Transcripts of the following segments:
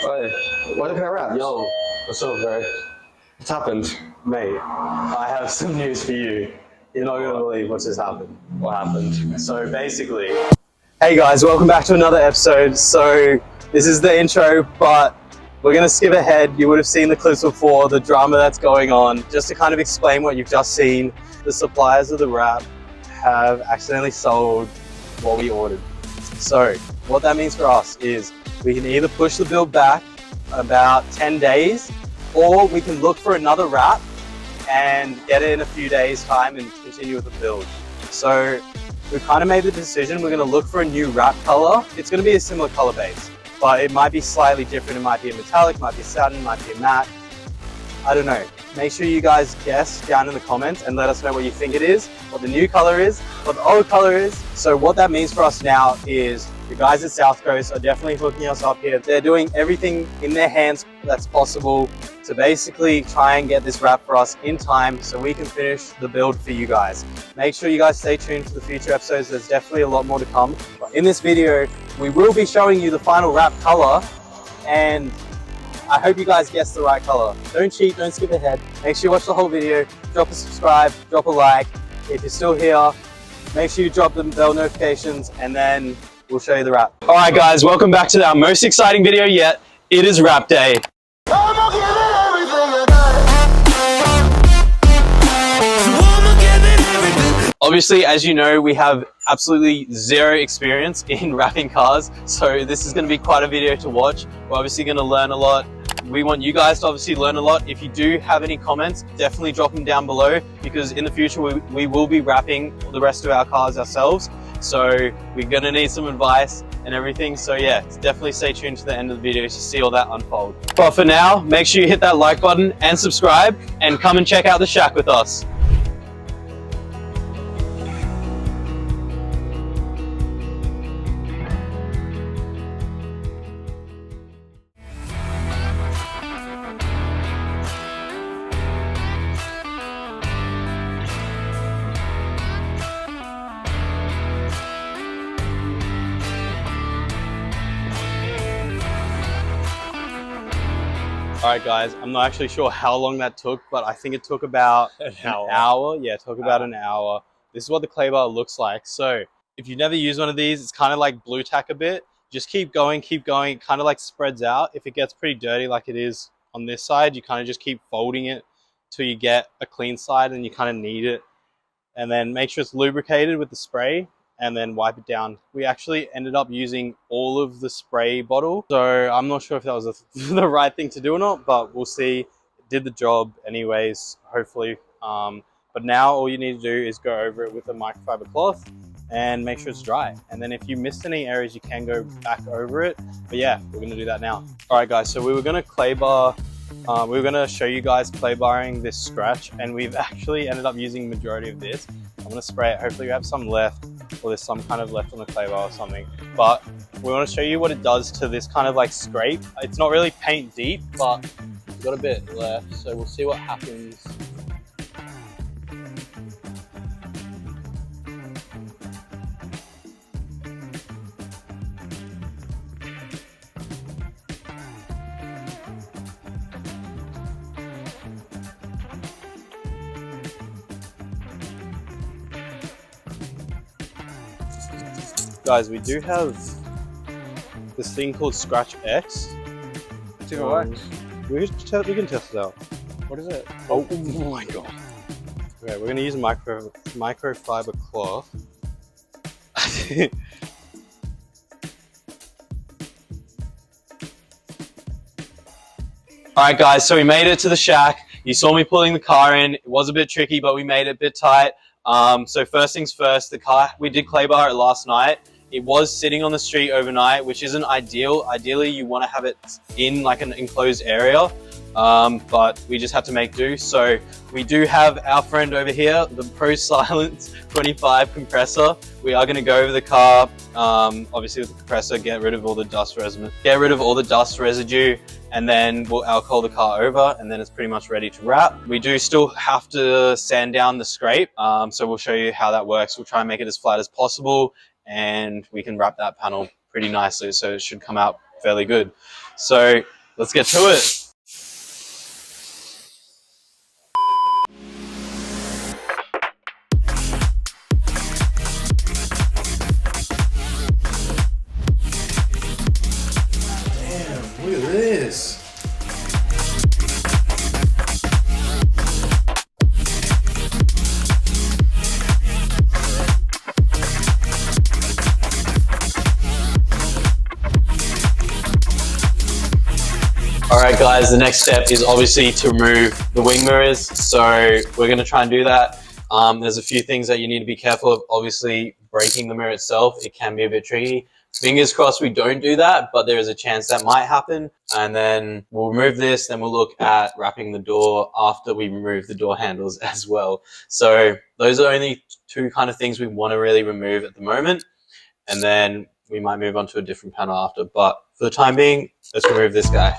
Oi, why looking at wraps? Yo, what's up, bro? What's happened? Mate, I have some news for you. You're not going to believe what's just happened. What happened? So basically... Hey guys, welcome back to another episode. So this is the intro, but we're going to skip ahead. You would have seen the clips before, the drama that's going on. Just to kind of explain what you've just seen, the suppliers of the wrap have accidentally sold what we ordered. So what that means for us is we can either push the build back about 10 days, or we can look for another wrap and get it in a few days time and continue with the build. So we've kind of made the decision, we're going to look for a new wrap color. It's going to be a similar color base, but it might be slightly different. It might be a metallic, might be a satin, might be a matte. I don't know. Make sure you guys guess down in the comments and let us know what you think it is, what the new color is, what the old color is. So what that means for us now is the guys at South Coast are definitely hooking us up here. They're doing everything in their hands that's possible to basically try and get this wrap for us in time so we can finish the build for you guys. Make sure you guys stay tuned for the future episodes. There's definitely a lot more to come. But in this video, we will be showing you the final wrap color, and I hope you guys guess the right color. Don't cheat, don't skip ahead. Make sure you watch the whole video, drop a subscribe, drop a like. If you're still here, make sure you drop the bell notifications, and then we'll show you the wrap. All right guys, welcome back to our most exciting video yet. It is wrap day. Obviously, as you know, we have absolutely zero experience in wrapping cars, so this is going to be quite a video to watch. We're obviously going to learn a lot. We want you guys to obviously learn a lot. If you do have any comments, definitely drop them down below, because in the future we will be wrapping the rest of our cars ourselves. So we're going to need some advice and everything. So yeah, definitely stay tuned to the end of the video to see all that unfold. But for now, make sure you hit that like button and subscribe, and come and check out the shack with us. All right guys, I'm not actually sure how long that took, but I think it took about an hour. Yeah, it took about an hour. This is what the clay bar looks like. So if you've never used one of these, it's kind of like blue tack a bit. Just keep going, keep going. It kind of like spreads out. If it gets pretty dirty like it is on this side, you kind of just keep folding it till you get a clean side, and you kind of knead it. And then make sure it's lubricated with the spray, and then wipe it down. We actually ended up using all of the spray bottle, so I'm not sure if that was the right thing to do or not, but we'll see. It did the job anyways, hopefully. But now all you need to do is go over it with a microfiber cloth and make sure it's dry. And then if you missed any areas, you can go back over it. But yeah, we're gonna do that now. All right guys, so we were gonna clay bar, we were gonna show you guys clay barring this scratch, and we've actually ended up using the majority of this. I'm gonna spray it, hopefully we have some left, or there's some kind of left on the clay bar or something. But we want to show you what it does to this kind of like scrape. It's not really paint deep, but we've got a bit left, so we'll see what happens. Guys, we do have this thing called Scratch X. See if it works. We can test it out. What is it? Oh my god. Okay, we're gonna use a microfiber cloth. Alright guys, so we made it to the shack. You saw me pulling the car in. It was a bit tricky, but we made it a bit tight. So first things first, the car, we did clay bar it last night. It was sitting on the street overnight, which isn't ideal. Ideally, you want to have it in like an enclosed area, but we just have to make do. So we do have our friend over here, the Pro Silence 25 compressor. We are going to go over the car, obviously with the compressor, get rid of all the dust residue, and then we'll alcohol the car over, and then it's pretty much ready to wrap. We do still have to sand down the scrape, so we'll show you how that works. We'll try and make it as flat as possible, and we can wrap that panel pretty nicely, so it should come out fairly good. So let's get to it. Look at this. Alright guys, the next step is obviously to remove the wing mirrors. So we're going to try and do that. There's a few things that you need to be careful of. Obviously, breaking the mirror itself, it can be a bit tricky. Fingers crossed we don't do that, but there is a chance that might happen. And then we'll remove this, then we'll look at wrapping the door after we remove the door handles as well. So those are only two kind of things we want to really remove at the moment. And then we might move on to a different panel after. But for the time being, let's remove this guy.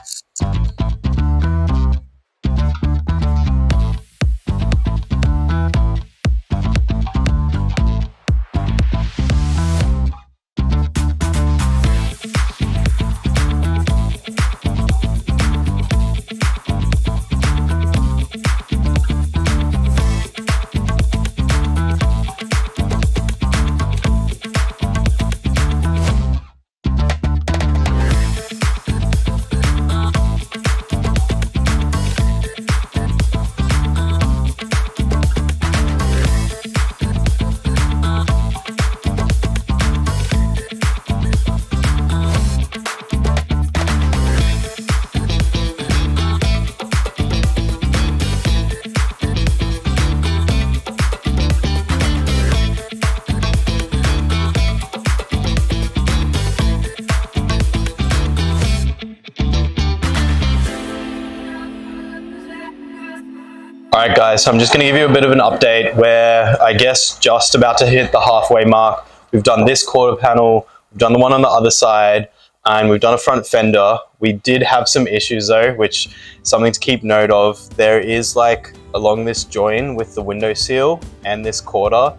Alright guys, so I'm just going to give you a bit of an update. We're, I guess, just about to hit the halfway mark. We've done this quarter panel, we've done the one on the other side, and we've done a front fender. We did have some issues though, which is something to keep note of. There is like along this join with the window seal and this quarter,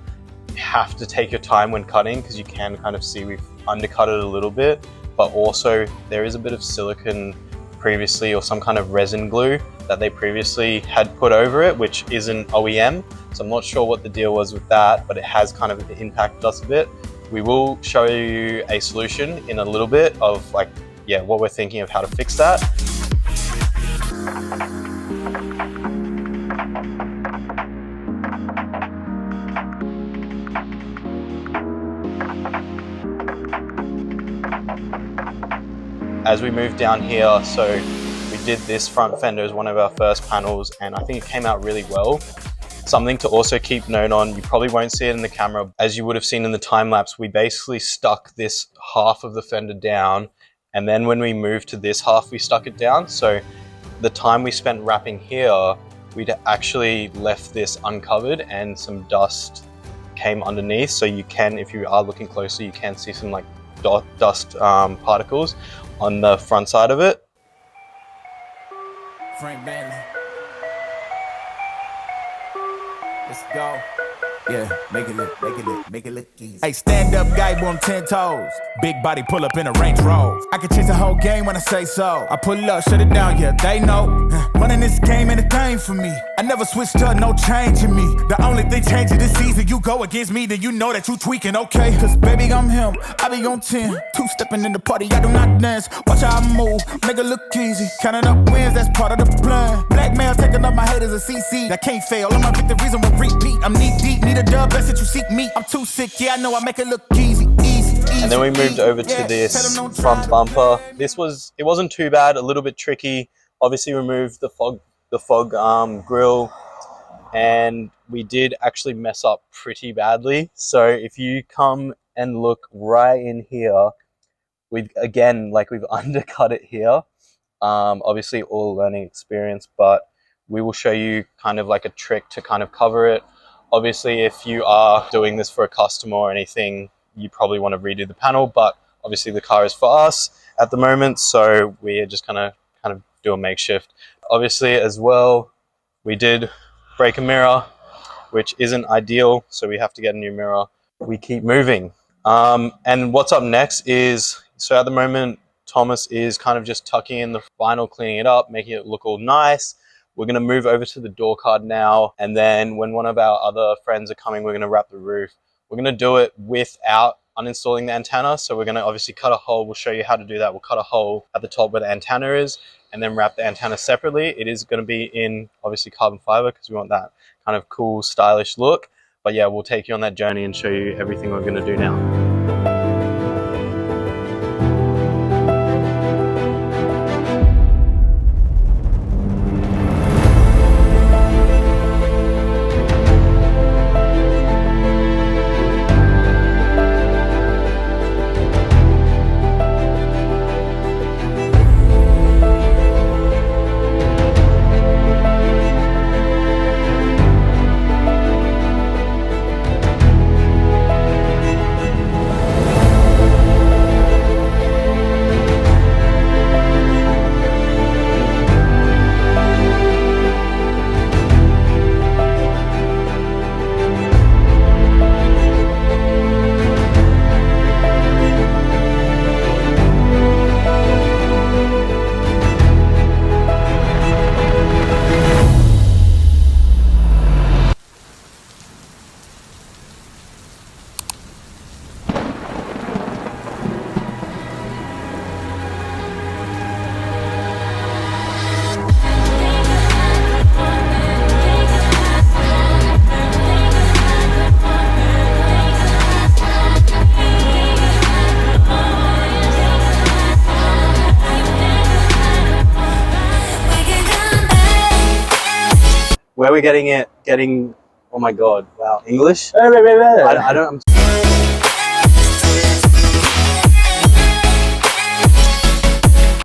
you have to take your time when cutting because you can kind of see we've undercut it a little bit, but also there is a bit of silicone previously or some kind of resin glue that they previously had put over it, which isn't OEM. So I'm not sure what the deal was with that, but it has kind of impacted us a bit. We will show you a solution in a little bit of like, yeah, what we're thinking of how to fix that. As we move down here, so we did this front fender as one of our first panels, and I think it came out really well. Something to also keep note on, you probably won't see it in the camera. As you would have seen in the time lapse, we basically stuck this half of the fender down, and then when we moved to this half, we stuck it down. So the time we spent wrapping here, we'd actually left this uncovered and some dust came underneath. So you can, if you are looking closely, you can see some like dust particles on the front side of it. Frank Bannon. Let's go. Yeah, make it look easy. Hey, stand up guy, boom, 10 toes. Big body pull up in a Range Rover. I can change the whole game when I say so. I pull up, shut it down, yeah, they know. Running this game ain't a thing for me. I never switched up, no change in me. The only thing changing this season, you go against me, then you know that you tweaking, okay? Cause baby, I'm him, I be on 10. Two-stepping in the party, I do not dance. Watch how I move, make it look easy. Counting up wins, that's part of the plan. Blackmail, taking up my haters a CC. That can't fail, all my victories will repeat. I'm knee deep, need a dub, best that you seek me. I'm too sick, yeah, I know I make it look easy. And then we moved over to this front bumper. It wasn't too bad, a little bit tricky. Obviously removed the fog grill, and we did actually mess up pretty badly. So if you come and look right in here, we've undercut it here. Obviously all learning experience, but we will show you kind of like a trick to kind of cover it. Obviously, if you are doing this for a customer or anything, you probably want to redo the panel, but obviously the car is for us at the moment, so we're just gonna kind of do a makeshift. Obviously as well, we did break a mirror, which isn't ideal, so we have to get a new mirror. We keep moving. And what's up next is, so at the moment, Thomas is kind of just tucking in the vinyl, cleaning it up, making it look all nice. We're going to move over to the door card now, and then when one of our other friends are coming, we're going to wrap the roof. We're going to do it without uninstalling the antenna, so we're going to obviously cut a hole. We'll show you how to do that. We'll cut a hole at the top where the antenna is, and then wrap the antenna separately. It is going to be in obviously carbon fiber because we want that kind of cool, stylish look. But yeah, we'll take you on that journey and show you everything we're going to do now. Where are we getting it? Oh my god! Wow, English? I don't.